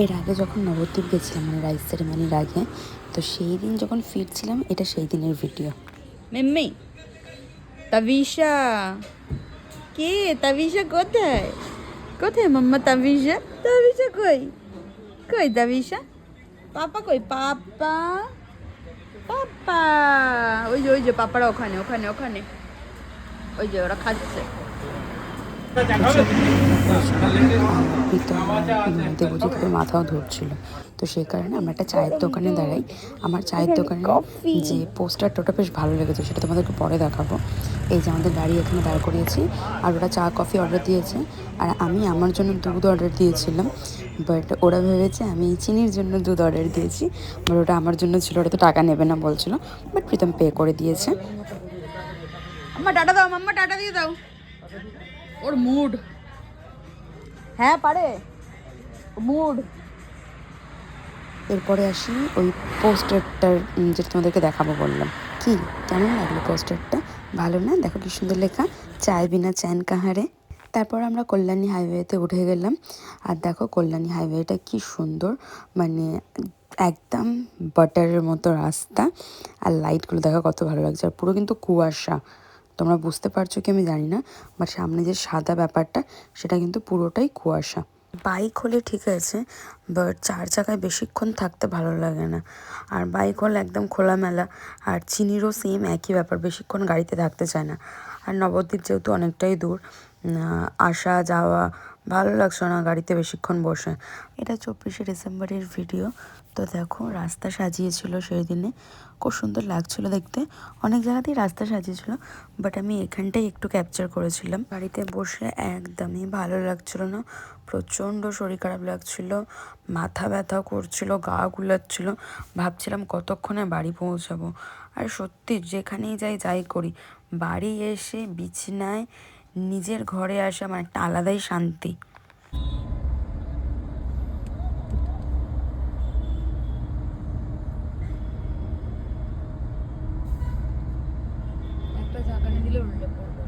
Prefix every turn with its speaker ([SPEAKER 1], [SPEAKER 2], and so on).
[SPEAKER 1] এর আগে যখন নবদ্বীপ গেছিলাম মানে রাইস সেরেমনির আগে, তো সেই দিন যখন ফিরছিলাম এটা সেই দিনের ভিডিও।
[SPEAKER 2] মিম্মি, তাবিশা কে? তাবিশা কোথায়? কোথায় মাম্মা? তাবিশা, তাবিশা কই? কই তাবিশা? পাপা কই? পাপা, পাপা ওই যে পাপারা ওখানে ওখানে ওখানে, ওই যে ওরা খাচ্ছে।
[SPEAKER 1] প্রীতম দেবজিৎকে মাথাও ধরছিল, তো সেই কারণে আমরা একটা চায়ের দোকানে দাঁড়াই। আমার চায়ের দোকানে যে পোস্টারটা ওটা বেশ ভালো লেগেছে, সেটা তোমাদেরকে পরে দেখাবো। এই যে আমাদের গাড়ি এখানে দাঁড় করিয়েছি, আর ওরা চা কফি অর্ডার দিয়েছে, আর আমি আমার জন্য দুধ অর্ডার দিয়েছিলাম। বাট ওরা ভেবেছে আমি চিনির জন্য দুধ অর্ডার দিয়েছি, বাট ওটা আমার জন্য ছিল, ওটা তো টাকা নেবে না বলছিল, বাট প্রীতম পে করে দিয়েছে।
[SPEAKER 2] আম্মা টাটা দাও, মাম্মা টাটা দিয়ে দাও। ওর মুড, হ্যাঁ পারে মুড।
[SPEAKER 1] এরপরে আসি ওই পোস্টারটার, যেটা তোমাদেরকে দেখাবো বললাম। কি কেমন লাগলো পোস্টারটা? ভালো না? দেখো কি সুন্দর লেখা, চায় বিনা চ্যান কাহারে। তারপর আমরা কল্যাণী হাইওয়েতে উঠে গেলাম, আর দেখো কল্যাণী হাইওয়েটা কি সুন্দর, মানে একদম বাটারের মতো রাস্তা, আর লাইটগুলো দেখো কত ভালো লাগছে, আর পুরো কিন্তু কুয়াশা। তোমরা বুঝতে পারছো কি আমি জানি না, বাট সামনে যে সাদা ব্যাপারটা সেটা কিন্তু পুরোটাই কুয়াশা। বাইক হলে ঠিক আছে, বাট চার চাকায় বেশিক্ষণ থাকতে ভালো লাগে না, আর বাইক হলে একদম খোলামেলা। আর চিনিরও সেম একই ব্যাপার, বেশিক্ষণ গাড়িতে থাকতে চায় না। আর নবদ্বীপ যেহেতু অনেকটাই দূর, আসা যাওয়া ভালো লাগছে না গাড়িতে বেশিক্ষণ বসে। এটা 24শে ডিসেম্বরের ভিডিও। তো দেখো রাস্তা সাজিয়েছিল সেই দিনে, খুব সুন্দর লাগছিল দেখতে। অনেক জায়গাতেই রাস্তা সাজিয়েছিল, বাট আমি এখানটাই একটু ক্যাপচার করেছিলাম। গাড়িতে বসে একদমই ভালো লাগছিল না, প্রচণ্ড শরীর খারাপ লাগছিল, মাথা ব্যথা করছিল, গা গুলাচ্ছিল, ভাবছিলাম কতক্ষণে বাড়ি পৌঁছাবো। আর সত্যি যেখানেই যাই করি, বাড়ি এসে বিছানায় নিজের ঘরে আসা আমার একটা আলাদাই শান্তি।
[SPEAKER 2] একটা ঝাঁকানি দিলে উল্টে পড়বে।